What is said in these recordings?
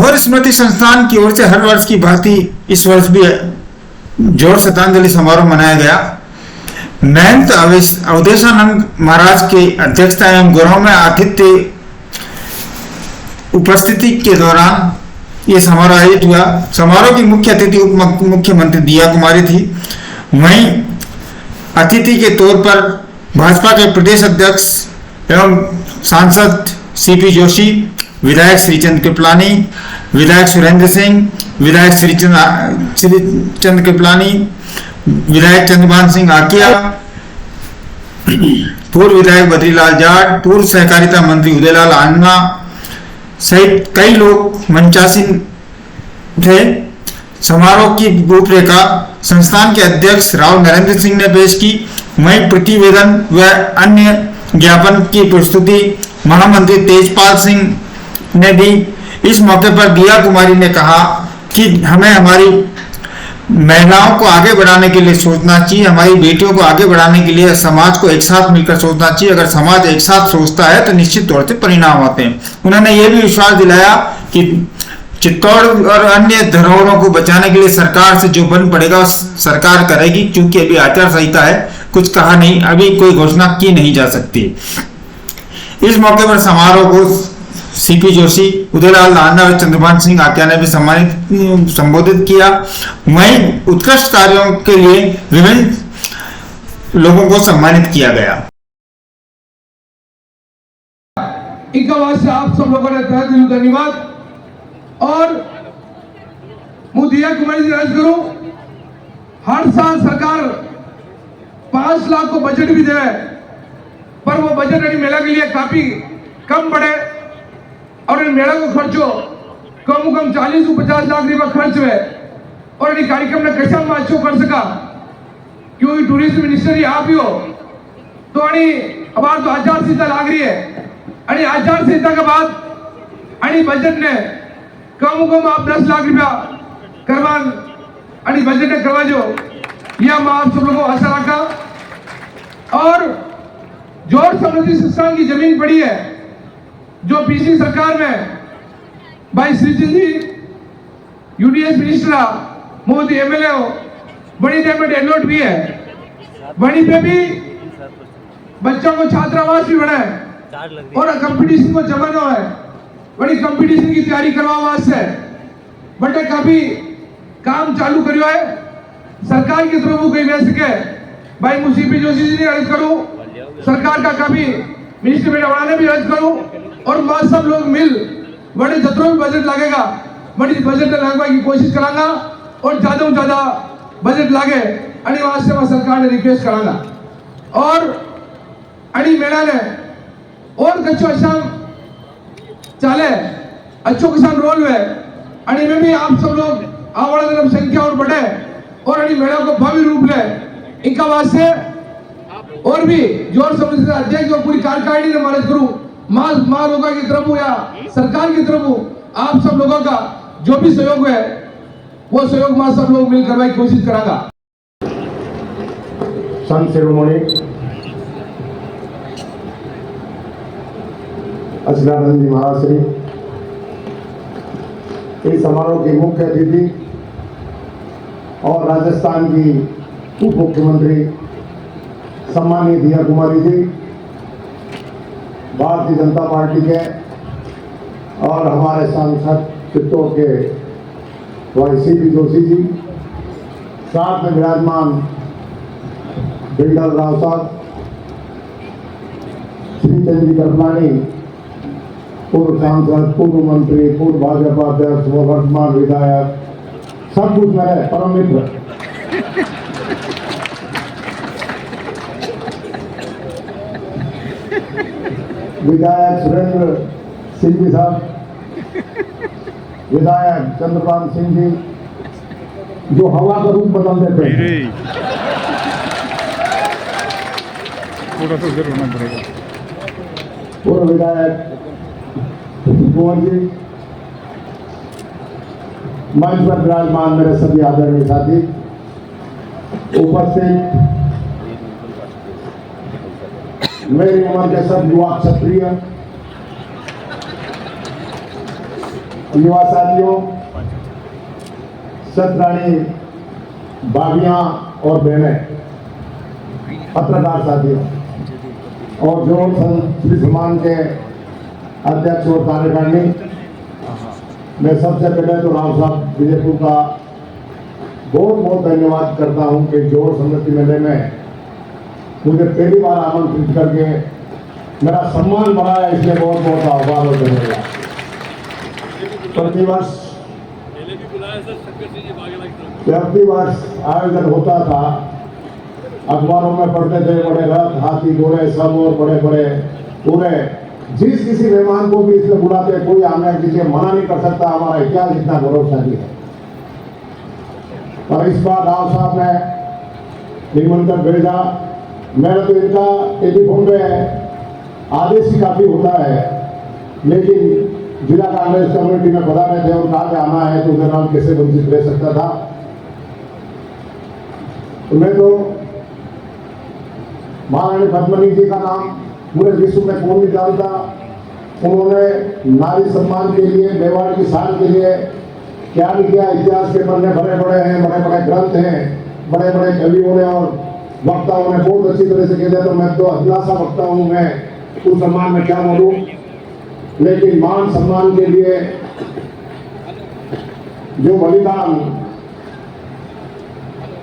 जौहर स्मृति संस्थान की ओर से हर वर्ष की भांति इस वर्ष भी जौहर श्रद्धांजलि समारोह मनाया गया। महंत अवधेशानंद महाराज की अध्यक्षता एवं गौरव में आतिथ्य उपस्थिति के दौरान ये समारोह आयोजित हुआ। समारोह की मुख्य अतिथि उप मुख्यमंत्री दिया कुमारी थी। वहीं अतिथि के तौर पर भाजपा के प्रदेश अध्यक्ष एवं सांसद सीपी जोशी, विधायक श्रीचंद कृपलानी, विधायक सुरेंद्र सिंह, विधायक श्रीचंद कृपलानी, विधायक चंद्रभान सिंह आकिया, पूर्व विधायक बद्रीलाल जाट, पूर्व सहकारिता मंत्री उदयलाल आन्ना सहित कई लोग मंचासीन थे। समारोह की रूपरेखा संस्थान के अध्यक्ष राव नरेंद्र सिंह ने पेश की। वहीं प्रतिवेदन व अन्य ज्ञापन की प्रस्तुति महामंत्री तेजपाल सिंह ने दी। इस मौके पर दिया कुमारी ने कहा कि हमें हमारी महिलाओं को आगे बढ़ाने के लिए सोचना चाहिए, हमारी बेटियों को आगे बढ़ाने के लिए समाज को एक साथ मिलकर सोचना चाहिए। अगर समाज एक साथ सोचता है तो निश्चित तौर से परिणाम आते हैं। उन्होंने ये भी विश्वास दिलाया कि चित्तौड़ और अन्य धरोहरों को बचाने के लिए सरकार से जो बन पड़ेगा सरकार करेगी। क्योंकि अभी आचार संहिता है, कुछ कहा नहीं, अभी कोई घोषणा की नहीं जा सकती। इस मौके पर समारोह को सीपी जोशी, उदयलाल आन्ना और चंद्रभान सिंह आकिया ने भी संबोधित किया। वहीं उत्कृष्ट कार्यों के लिए विभिन्न लोगों को सम्मानित किया गया। इनका वास्ते आप सब लोगों ने तहे दिल धन्यवाद। और दिया कुमारी जी अर्ज करूं, हर साल सरकार 5 लाख को बजट भी दे, पर वो बजट मेला के लिए काफी कम पड़े और इन मेला को खर्चो कम 40 से 50 लाख रुपया खर्च हुए। और इन कार्यक्रम ने कैसा अच्छो कर सका, क्योंकि टूरिज्म मिनिस्टर ही आप ही हो। तो अब तो आचार संहिता लाग रही है। आचार संहिता के बाद बजट ने कम आप 10 लाख रुपया करवान बजट ने करवा जो, यह मैं आप सब लोगों को आशा रखा। और जौहर स्मृति संस्थान की जमीन पड़ी है जो पीसी सरकार में भाई श्रीचंद जी यूडीएस मिनिस्टर मोदी एमएलए हो, बड़ी देर में डेनोट भी है। बड़ी पे भी बच्चों को छात्रावास भी बना है और कंपटीशन को जमाना है। बड़ी कंपटीशन की तैयारी करवा वास्ते बटे काफी काम चालू करियो है सरकार की तरफ कोई वह सके। भाई मुसीबी जोशी जी ने अर्ज करूं, सरकार का काफी मिनिस्टर बेटा ने भी अर्ज करूं और मैं सब लोग मिल बड़े जतरों में बजट लगेगा, बड़ी बजट लगवाने की कोशिश करांगा और ज्यादा से ज्यादा बजट लागे वास्ते मैं सरकार ने रिक्वेस्ट करांगा। और मेला ने और कच्चो अच्छा चाले, अच्छो किसान रोल हुए में भी आप सब लोग आवाड़ा दिन संख्या और बढ़े और मेला को भव्य रूप ले। इनका वास्ते और भी जौहर स्मृति अध्यक्ष और पूरी कार्यकारिणी ने मदद करूं, मां लोगों की तरफ या सरकार की तरफ आप सब लोगों का जो भी सहयोग है वो सहयोग मां सब लोग मिल करवाने की कोशिश करांगा। सन शिरोमणि अचलानंद जी महाराज श्री इस समारोह की मुख्य अतिथि और राजस्थान की उप मुख्यमंत्री सम्मानीय दिया कुमारी जी, भारतीय जनता पार्टी के और हमारे सांसद चित्तौड़ के भाई सीपी जोशी जी, साथ में विराजमान बिल्डर राव साहब, श्रीचंद जी कृपलानी, पूर्व सांसद, पूर्व मंत्री, पूर्व भाजपा अध्यक्ष, वर्तमान विधायक, सब कुछ मेरे परम मित्र। विधायक सुरेंद्र सिंह जी साहब, विधायक चंद्रभान सिंह जी जो हवा का रूप बदल देते हैं, थोड़ा तो उधर होना पड़ेगा। पूर्व विधायक कुंवर जी, मंच पर विराजमान मेरे सभी आदरणीय साथी, उपस्थित मेरी उम्र के सब युवा क्षत्रिय, युवा साथियों, सतरानी भाभियां और बहनें, पत्रकार साथियों और जो संस्कृति सम्मान के अध्यक्ष और कार्यकारिणी, मैं सबसे पहले तो राव साहब विजयपुर का बहुत बहुत धन्यवाद करता हूं कि जोड़ समृद्धि मेले में मुझे पहली बार आमंत्रित करके मेरा सम्मान बढ़ाया, इसलिए बहुत बहुत आभार और धन्यवाद। प्रतिवर्ष आयोजन होता था, अखबारों में पढ़ते थे, बड़े रथ, हाथी, घोड़े सब और बड़े बड़े पूरे, जिस किसी मेहमान को भी इसमें बुलाते, कोई हमें किसी मना नहीं कर सकता। हमारा इतिहास इतना गौरवशाली है। और इस बार राव साहब ने निमंत्रण भेजा, मैंने तो इनका टेलीफोन पे आदेश ही काफी होता है, लेकिन जिला कांग्रेस कमेटी में बता रहे थे और कहा कि आना है, तो उधर नाम कैसे वंचित रह सकता था। तो मैं तो महारानी पद्मिनी जी का नाम पूरे विश्व में कौन नहीं जानता। उन्होंने नारी सम्मान के लिए, मेवाड़ की शान के लिए क्या नहीं किया। इतिहास के पन्ने बड़े बड़े हैं, बड़े बड़े ग्रंथ हैं, बड़े बड़े कवियों ने और वक्ताओं ने बहुत अच्छी तरह से कह दिया। तो मैं तो अभिलाषा वक्ता हूँ, मैं उस सम्मान में क्या बोलूँ। लेकिन मान सम्मान के लिए जो बलिदान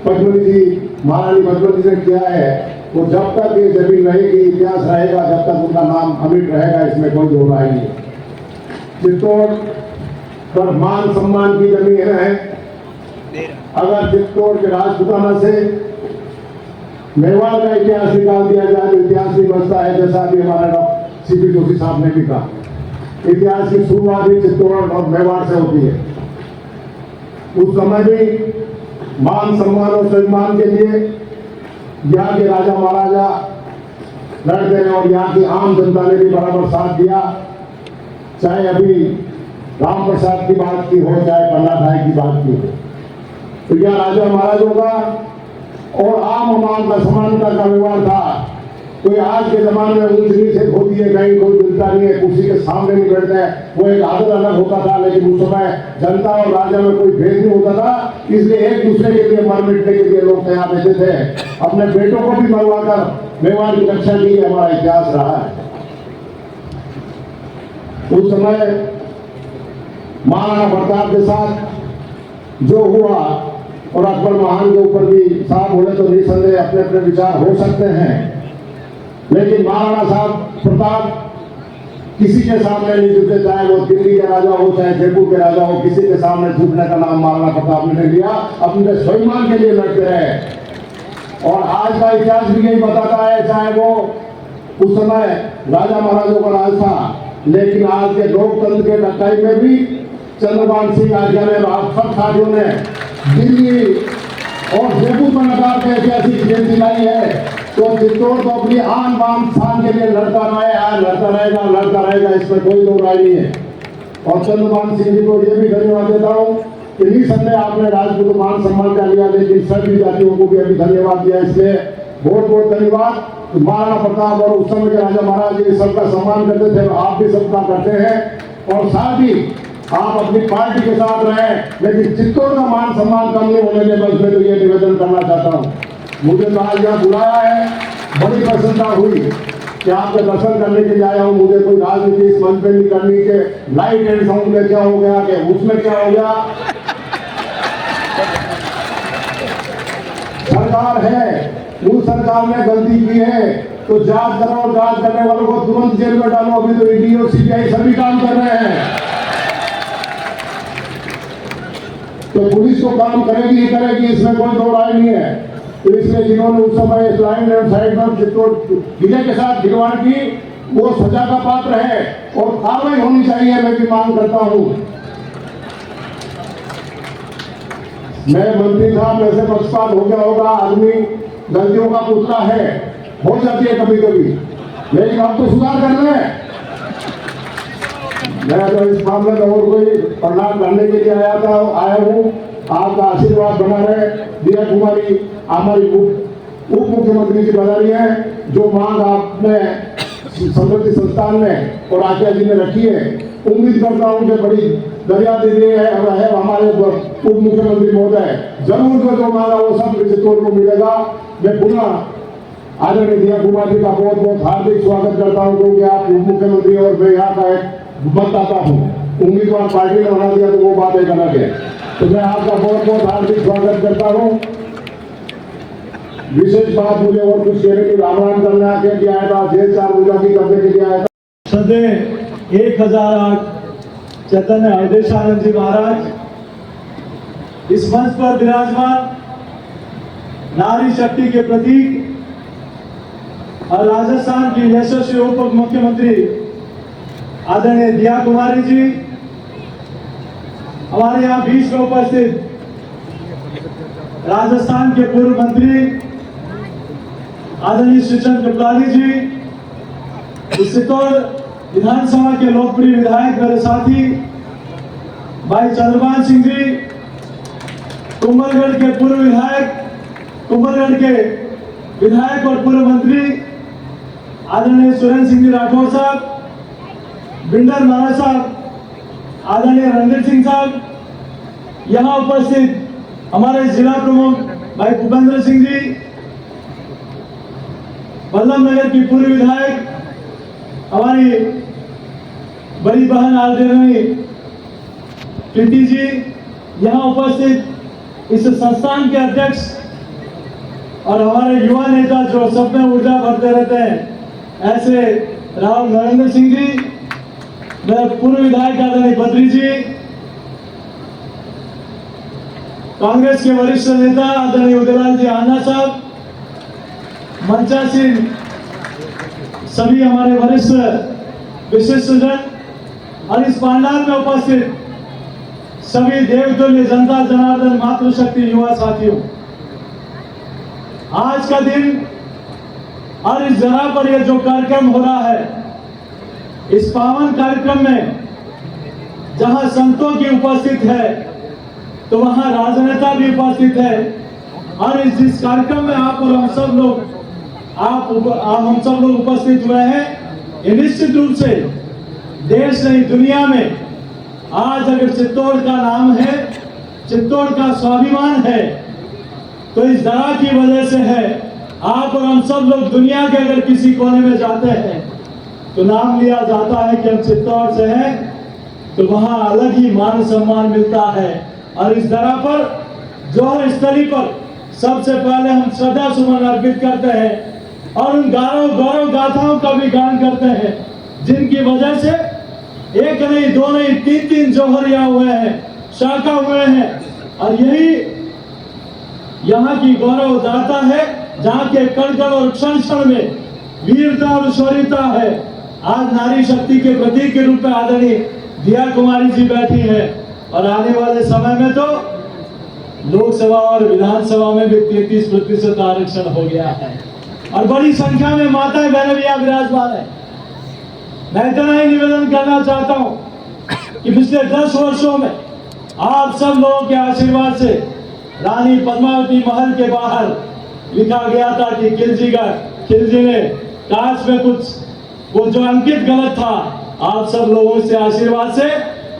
पद्मिनी जी, महारानी पद्मिनी जी ने किया है, वो जब तक ये जमीन रहेगी, इतिहास रहेगा, जब तक उनका नाम अमिट रहेगा, इसमें कोई दो राय नहीं। चित्तौड़ पर मान सम्मान की जमीन है। अगर चित्तौड़ के राजपुताना से मेवाड़ का इतिहास निकाल दिया जाए तो इतिहास भी बचता है। जैसा भी हमारे डॉक्टर सीपी जोशी साहब ने भी कहा, इतिहास की शुरुआत भी चित्तौड़ और मेवाड़ से होती है। उस समय भी मान सम्मान और सम्मान के लिए यहाँ के राजा महाराजा लड़ते हैं और यहाँ की आम जनता ने भी बराबर साथ दिया। चाहे अभी राम प्रसाद की बात की हो, चाहे पन्ना भाई की बात की हो, तो यह राजा महाराजों का और आम अमान का समानता का व्यवहार था। कोई आज के जमाने में ऊंच नीच होती है, कहीं कोई मिलता नहीं है, कुर्सी के सामने नहीं बैठते हैं, वो एक आदत अलग होता था। लेकिन उस समय जनता और राजा में कोई भेद नहीं होता था, इसलिए एक दूसरे के लिए मर मिटने के लिए लोग तैयार रहते थे। अपने बेटों को भी मरवाकर मेवाड़ की रक्षा की, हमारा इतिहास रहा है। उस समय महाराणा प्रताप के साथ जो हुआ और अकबर महान के ऊपर भी साहब बोले तो निसंदेह अपने अपने विचार हो सकते हैं, लेकिन महाराणा साहब प्रताप किसी के सामने नहीं झुके। चाहे वो दिल्ली के राजा हो, चाहे जयपुर के राजा हो, किसी के सामने झुकने का नाम महाराणा प्रताप ने नहीं लिया। अपने स्वाभिमान के लिए लड़ते रहे और आज का इतिहास भी यही बताता है। चाहे वो उस समय राजा महाराजों का राज था, लेकिन आज के लोकतंत्र के टक्काई में भी चंद्रभान सिंह आज्ञा ने, सब साथियों ने दिल्ली और जयपुर में नकार के ऐतिहासिक जयंती लाई है। तो चित्तौड़ तो अपनी आन बान शान के लिए लड़ता रहा है, आज लड़ता रहेगा, इसमें कोई दो राय नहीं है। और चंद्रभान सिंह जी को ये भी धन्यवाद देता हूँ कि निसंदेह आपने राजपूत मान सम्मान का लिया, लेकिन सभी जातियों को भी अभी धन्यवाद दिया, इसलिए बहुत बहुत धन्यवाद। महाराणा प्रताप और उस समय के राजा महाराज ये सबका सम्मान करते थे, आप भी सबका करते हैं। और साथ ही आप अपनी पार्टी के साथ रहे, लेकिन चित्तौड़ का मान सम्मान कम नहीं होने दें, बस मैं तो ये निवेदन करना चाहता हूँ। मुझे तो आज यहाँ बुलाया है, बड़ी प्रसन्नता हुई कि आपके दर्शन करने के लिए आया हूँ। मुझे कोई राजनीति इस मंच पे नहीं करनी कि लाइट एंड साउंड में क्या हो गया, कि उसमें क्या हो गया। सरकार है, उस सरकार ने गलती की है तो जांच करो और जांच करने वालों को तुरंत जेल में डालो। अभी तो ईडी और सीबीआई सभी काम कर रहे हैं, तो पुलिस को काम करेगी ही करेगी, इसमें कोई दो राय नहीं है। तो इसलिए जिन्होंने उस समय लाइन एंड साइड में चित्तौड़ जिले के साथ खिलवाड़ की, वो सजा का पात्र है और कार्रवाई होनी चाहिए, मैं भी मांग करता हूं। मैं मंत्री साहब ऐसे पक्षपात हो गया होगा, आदमी गलतियों का पुतला है, हो जाती है कभी कभी, लेकिन अब तो सुधार कर रहे हैं। मैं तो इस मामले में और कोई प्रणाम करने के लिए आया हूँ। आपका आशीर्वाद बना रहे। दिया कुमारी हमारी उप मुख्यमंत्री जी बता रही है, जो मांग आपने समृद्धि संस्थान में और आचार्य जी ने रखी है, उम्मीद करता हूँ कि बड़ी दरिया दीदी है हमारे उप मुख्यमंत्री महोदय, जरूर जो मांगा वो सब चित्तौड़ को मिलेगा। मैं पुनः आदरणीय दिया कुमार जी का बहुत बहुत हार्दिक स्वागत करता हूँ, क्योंकि आप उप मुख्यमंत्री और मैं यहाँ का एक मतदाता हूँ। उम्मीदवार पार्टी ने बना दिया तो वो बात एक अलग है। तो मैं आपका बहुत बहुत हार्दिक स्वागत करता हूँ। विशेष बात मुझे और कुछ कहने की आह्वान करना के लिए आया था, जेल 4 पूजा की करने के लिए आया था। सदे 1008 चैतन्य अवधेशानंद जी महाराज इस मंच पर विराजमान नारी शक्ति के प्रतीक और राजस्थान की यशस्वी उप मुख्यमंत्री आदरणीय दिया कुमारी जी, हमारे यहाँ बीच में उपस्थित राजस्थान के पूर्व मंत्री आदरणीय श्रीचंद कृपलानी जी, चित्तौड़ विधानसभा के लोकप्रिय विधायक मेरे साथी भाई चंद्रपाल सिंह जी, कुंभलगढ़ के पूर्व विधायक, कुंभलगढ़ के विधायक और पूर्व मंत्री आदरणीय सुरेंद्र सिंह जी राठौर साहब, बिंडर महाराज साहब, आदरणीय रणधीर सिंह साहब, यहाँ उपस्थित हमारे जिला प्रमुख भाई भूपेंद्र सिंह जी, बल्लभ नगर की पूर्व विधायक हमारी बड़ी बहन आदरणीय प्रीति जी, यहाँ उपस्थित इस संस्थान के अध्यक्ष और हमारे युवा नेता जो सब में ऊर्जा भरते रहते हैं, ऐसे राव नरेंद्र सिंह जी, मेरे पूर्व विधायक आदरणीय बद्री जी, कांग्रेस के वरिष्ठ नेता आदरणीय उदयलाल जी आना साहब, मंचासीन सभी हमारे वरिष्ठ विशिष्टजन और इस पंडाल में उपस्थित सभी देवतुल्य जनता जनार्दन मातृशक्ति युवा साथियों, आज का दिन और इस जगह पर यह जो कार्यक्रम हो रहा है, इस पावन कार्यक्रम में जहां संतों की उपस्थित है तो वहां राजनेता भी उपस्थित है। और इस जिस कार्यक्रम में आप और हम सब लोग हम सब लोग उपस्थित हुए हैं, ये निश्चित रूप से देश नहीं दुनिया में आज अगर चित्तौड़ का नाम है, चित्तौड़ का स्वाभिमान है, तो इस जगह की वजह से है। आप और हम सब लोग दुनिया के अगर किसी कोने में जाते हैं तो नाम लिया जाता है कि हम चित्तौड़ से हैं, तो वहां अलग ही मान सम्मान मिलता है। और इस जगह पर जौहर स्थली पर सबसे पहले हम श्रद्धा सुमन अर्पित करते हैं और उन गौरव गाथाओं का भी गान करते हैं, जिनकी वजह से एक नहीं, दो नहीं, 3 जौहर यहाँ हुए हैं, शाखा हुए हैं। और यही यहाँ की गौरव गाथा है, जहाँ के कण और क्षण में वीरता और शौर्यता है। आज नारी शक्ति के प्रतीक के रूप में आदरणीय दिया कुमारी जी बैठी है और आने वाले समय में तो लोकसभा और विधानसभा में भी 33% आरक्षण हो गया है और बड़ी संख्या में माताएं बहनें भी यहाँ विराजमान है। मैं इतना ही निवेदन करना चाहता हूँ कि पिछले 10 वर्षों में आप सब लोगों के आशीर्वाद से रानी पद्मावती महल के बाहर लिखा गया था कि खिलजी ने कांच में कुछ वो जो अंकित गलत था, आप सब लोगों से आशीर्वाद से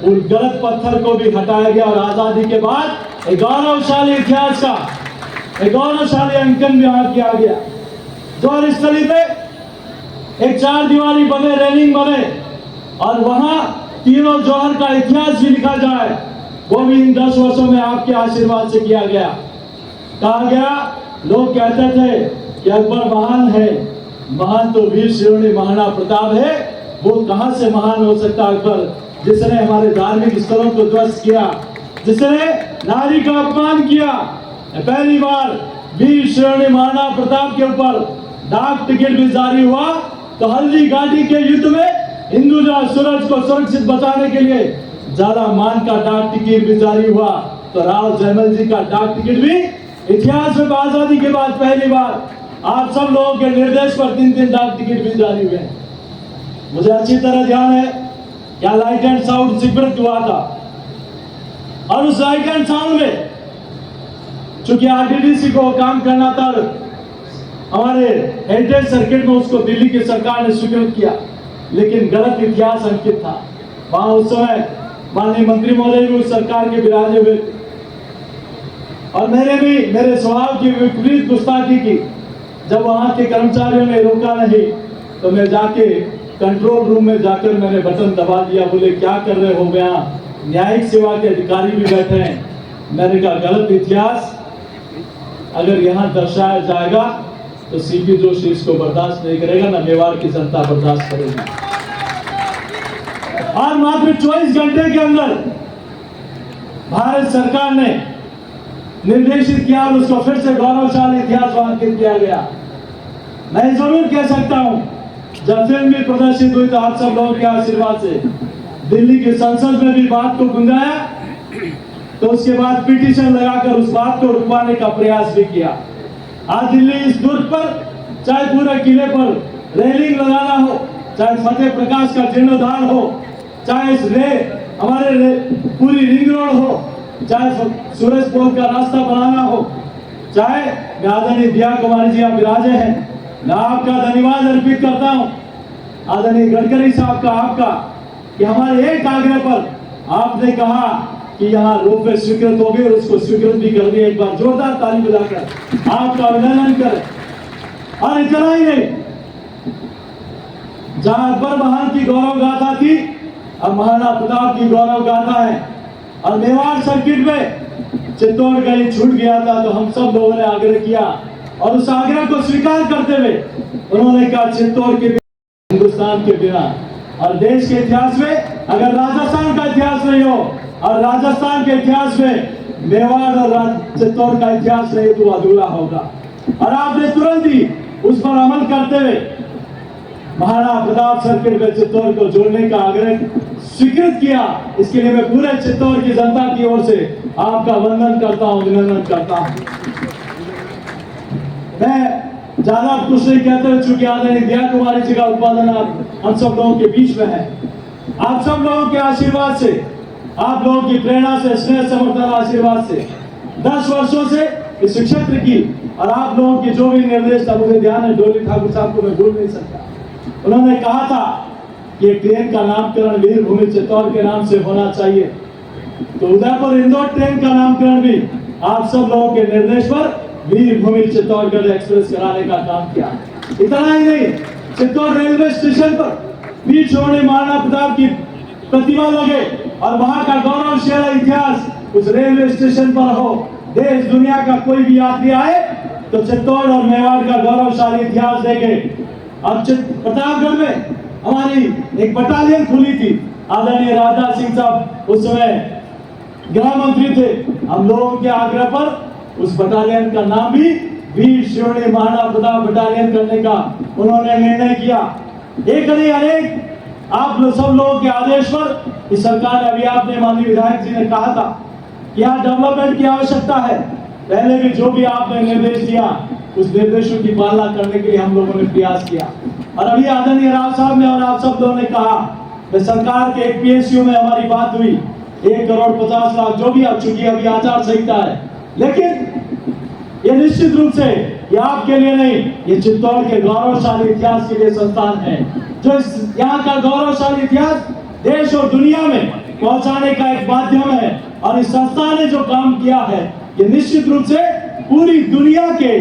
उन गलत पत्थर को भी हटाया गया और आजादी के बाद एक गौरवशाली इतिहास का एक गौरवशाली अंकन भी यहाँ किया गया। जौहर स्थली पे एक 4 दीवारी बने, रेलिंग बने और वहां तीनों जौहर का इतिहास भी लिखा जाए, वो भी इन 10 वर्षों में आपके आशीर्वाद से किया गया। कहा गया, लोग कहते थे कि अकबर महान है, महान तो वीर शिरोमणि महाराणा प्रताप है। वो कहां से महान हो सकता अकबर, जिसने हमारे धार्मिक स्थलों को ध्वस्त किया, जिसने नारी का अपमान किया। पहली बार वीर शिरोमणि महाराणा प्रताप के ऊपर डाक टिकट भी जारी हुआ तो हल्दी घाटी के युद्ध में हिंदुजा सूरज को सुरक्षित बचाने के लिए ज्यादा मान का डाक टिकट भी जारी हुआ। तो राव जयमल जी का डाक टिकट भी इतिहास में आजादी के बाद पहली बार आप सब लोगों के निर्देश पर 3 डाक टिकट भी जारी हुए। मुझे अच्छी तरह ध्यान है क्या लाइट एंड साउंड शिविर हुआ था और उस लाइट एंड साउंड में चूंकि आरटीडीसी को काम करना था, हमारे हेरिटेज सर्किट में उसको दिल्ली की सरकार ने स्वीकृत किया, लेकिन गलत इतिहास अंकित था। वहां उस समय माननीय मंत्री महोदय भी उस सरकार के विराजे हुए थे और मैंने भी मेरे स्वभाव की विपरीत गुस्ताखी की। जब वहां के कर्मचारियों ने रोका नहीं तो मैं जाके कंट्रोल रूम में जाकर मैंने बटन दबा दिया। बोले क्या कर रहे हो यहाँ, न्यायिक सेवा के अधिकारी भी बैठे हैं। मैंने कहा गलत इतिहास अगर यहाँ दर्शाया जाएगा तो सीपी जोशी इसको बर्दाश्त नहीं करेगा, ना मेवाड़ की जनता बर्दाश्त करेगी। और मात्र 24 घंटे के अंदर भारत सरकार ने निर्देशित किया और उसको फिर से गौरवशाली इतिहास अंकित किया गया। मैं जरूर कह सकता हूं, जब फिल्म भी प्रदर्शित हुई तो आप सब लोगों के आशीर्वाद से दिल्ली की संसद में भी बात को गुंजाया, तो उसके बाद पिटीशन लगाकर उस बात को रुकवाने का प्रयास भी किया। आज दिल्ली इस दुर्ग पर चाहे पूरे किले पर रेलिंग लगाना हो, चाहे फतेह प्रकाश का जीर्णोद्धार हो, चाहे हमारे पूरी रिंग रोड हो, चाहे सूरज पोल का रास्ता बनाना हो, चाहे आदरणीय दिया कुमारी जी आप विराजे हैं, मैं आपका धन्यवाद अर्पित करता हूं आदरणीय गडकरी साहब का, आपका कि हमारे एक आग्रह पर आपने कहा कि यहाँ रोपवे स्वीकृत हो गई और उसको स्वीकृत भी कर दिया। एक बार जोरदार ताली बजाकर आपका अभिनंदन करें। और इतना ही नहीं, जहां अकबर महान की गौरव गाथा थी, अब महाराणा प्रताप की गौरव गाथा है। और मेवाड़ सर्किट में चित्तौड़गढ़ छूट गया था तो हम सब लोगों ने आग्रह किया और उस आग्रह को स्वीकार करते हुए उन्होंने कहा चित्तौड़ के बिना हिंदुस्तान के बिना। और देश के इतिहास में अगर राजस्थान का इतिहास नहीं हो और राजस्थान के इतिहास में मेवाड़ और चित्तौड़ का इतिहास नहीं तो अधूरा होगा। और आपने तुरंत ही उस पर अमल करते हुए महाराणा प्रताप सर्किट में चित्तौड़ को जोड़ने का आग्रह स्वीकृत किया। इसके लिए मैं पूरे चित्तौड़ की जनता की ओर से आपका वंदन करता हूं, अभिनंदन करता हूं। मैं ज्यादा कुछ नहीं कहते हुए, चूंकि आदरणीय दिया कुमारी जी का उत्पादन हम सब लोगों के बीच में है। आप सब लोगों के आशीर्वाद से, आप लोगों की प्रेरणा से, स्नेह समर्थन आशीर्वाद से 10 वर्षों से इस क्षेत्र की और आप लोगों की जो भी निर्देश था, मुझे ध्यान है डोली ठाकुर साहब को मैं भूल नहीं सकता। उन्होंने कहा था कि ट्रेन का नामकरण वीर भूमि चित्तौड़ के नाम से होना चाहिए, तो उदयपुर इंदौर ट्रेन का नामकरण भी आप सब लोगों के निर्देश पर वीर भूमि चित्तौड़गढ़ एक्सप्रेस कराने का काम किया। इतना ही नहीं, चित्तौड़ रेलवे स्टेशन पर वीर श्रोमणी महाराणा प्रताप की प्रतिमा लगे और वहां का गौरवशाली इतिहास उस रेलवे स्टेशन पर हो। देश दुनिया का कोई भी यात्री आए तो चित्तौड़ और मेवाड़ का गौरवशाली इतिहास देखे। और प्रतापगढ़ में हमारी एक बटालियन खुली थी, आदरणीय राजनाथ सिंह साहब उस समय गृह मंत्री थे। हम लोगों के आग्रह पर उस बटालियन का नाम भी वीर श्रोमणी महाराणा प्रताप बटालियन करने का उन्होंने निर्णय किया। एक नहीं अनेक आप सब लोगों के आदेश पर इस सरकार ने, अभी आपने माननीय विधायक जी ने कहा था कि यहाँ डेवलपमेंट की आवश्यकता है, पहले भी जो भी आपने निर्देश दिया उस निर्देशों की पालना करने के लिए हम लोगों ने प्रयास किया। और अभी आदरणीय राव साहब ने और आप सब लोगों ने कहा कि सरकार के एक पीएसयू में हमारी बात हुई 1,50,00,000 जो भी, अब चूंकि अभी आचार संहिता है, लेकिन ये निश्चित रूप से ये आपके लिए नहीं, ये चित्तौड़ के गौरवशाली इतिहास के लिए संस्थान है, जो यहाँ का गौरवशाली इतिहास देश और दुनिया में पहुंचाने का एक माध्यम है। और इस संस्था ने जो काम किया है ये निश्चित रूप से पूरी दुनिया के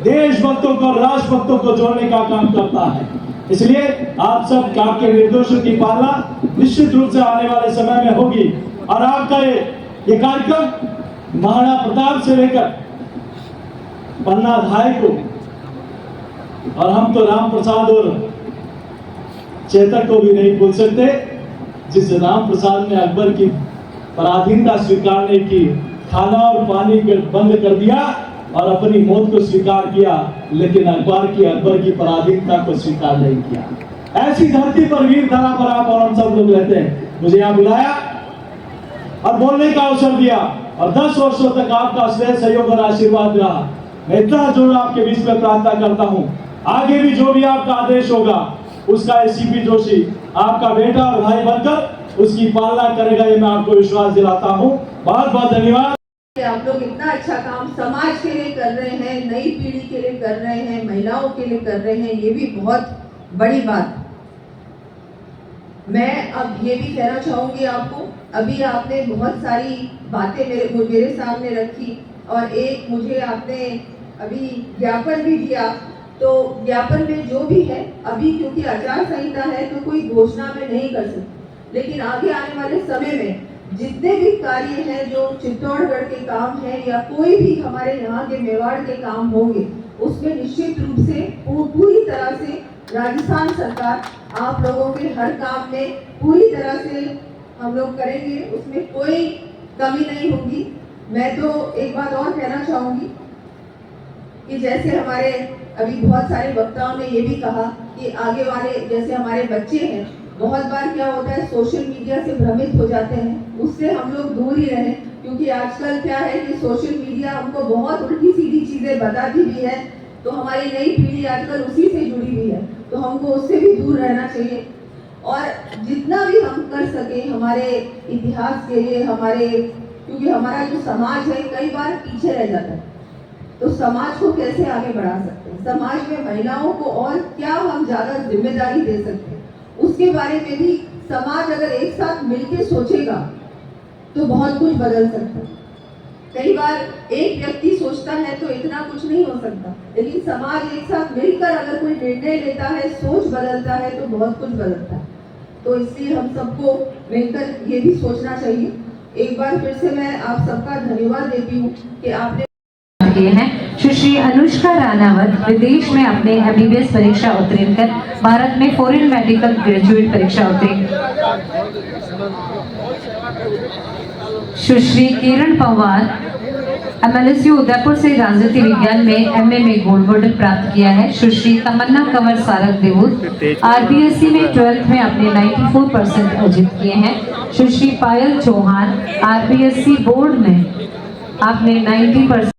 देशभक्तों को, राष्ट्रभक्तों को जोड़ने का काम करता है। इसलिए आप सब आपके निर्देशों की पालना निश्चित रूप से आने वाले समय में होगी। और आपका ये कार्यक्रम महाराणा प्रताप से लेकर पन्ना धाय को, और हम तो राम प्रसाद और चेतक को भी नहीं भूल सकते, जिस राम प्रसाद ने अकबर की पराधीनता स्वीकार नहीं की, खाना और पानी बंद कर दिया और अपनी मौत को स्वीकार किया, लेकिन अकबर की पराधीनता को स्वीकार नहीं किया। ऐसी धरती पर वीर धरा पर आप और हम सब लोग रहते हैं। मुझे यहाँ बुलाया और बोलने का अवसर दिया और 10 वर्षों तक आपका स्नेह, सहयोग और आशीर्वाद रहा। मैं इतना जोर आपके बीच में प्रार्थना करता हूँ, आगे भी जो भी आपका आदेश होगा उसका सीपी जोशी आपका बेटा और भाई बनकर उसकी पालना करेगा, ये मैं आपको विश्वास दिलाता हूँ। बहुत बहुत धन्यवाद। आप लोग इतना अच्छा काम समाज के लिए कर रहे हैं, नई पीढ़ी के लिए कर रहे हैं, महिलाओं के लिए कर रहे हैं, ये भी बहुत बड़ी बात। मैं अब ये भी कहना चाहूँगी आपको, अभी आपने बहुत सारी बातें मेरे सामने रखी और एक मुझे आपने अभी ज्ञापन भी दिया। तो ज्ञापन में जो भी है, अभी क्योंकि आचार संहिता है तो कोई घोषणा में नहीं कर सकती, लेकिन आगे आने वाले समय में जितने भी कार्य हैं जो चित्तौड़गढ़ के काम है या कोई भी हमारे यहाँ के मेवाड़ के काम होंगे, उसमें निश्चित रूप से पूरी तरह से राजस्थान सरकार आप लोगों के हर काम में पूरी तरह से हम लोग करेंगे, उसमें कोई कमी नहीं होगी। मैं तो एक बात और कहना चाहूँगी कि जैसे हमारे अभी बहुत सारे वक्ताओं ने ये भी कहा कि आगे वाले जैसे हमारे बच्चे हैं, बहुत बार क्या होता है सोशल मीडिया से भ्रमित हो जाते हैं, उससे हम लोग दूर ही रहें, क्योंकि आजकल क्या है कि सोशल मीडिया हमको बहुत उल्टी सीधी चीज़ें बताती भी है, तो हमारी नई पीढ़ी आजकल उसी से जुड़ी हुई है, तो हमको उससे भी दूर रहना चाहिए। और जितना भी हम कर सके हमारे इतिहास के लिए, हमारे क्योंकि हमारा जो समाज है कई बार पीछे रह जाता है, तो समाज को कैसे आगे बढ़ा सकते हैं, समाज में महिलाओं को और क्या हम ज़्यादा जिम्मेदारी दे सकते हैं, उसके बारे में भी समाज अगर एक साथ मिलकर सोचेगा तो बहुत कुछ बदल सकता है। कई बार एक व्यक्ति सोचता है तो इतना कुछ नहीं हो सकता, लेकिन समाज एक साथ मिलकर अगर कोई निर्णय लेता है, सोच बदलता है तो बहुत कुछ बदलता है। तो इसलिए हम सबको मिलकर ये भी सोचना चाहिए। एक बार फिर से मैं आप सबका धन्यवाद देती हूँ कि आपने किए हैं। सुश्री अनुष्का रानावत विदेश में अपने MBBS परीक्षा उत्तीर्ण कर भारत में फॉरेन मेडिकल ग्रेजुएट परीक्षा उत्तीर्ण। सुश्री किरण पवार MLSU उदयपुर से राजनीति विज्ञान में MA में गोल्ड मेडल प्राप्त किया है। सुश्री तमन्ना कंवर सारक देवूत RBSC में 12th में अपने 94% अर्जित किए हैं। सुश्री पायल चौहान RBSC बोर्ड में आपने 90%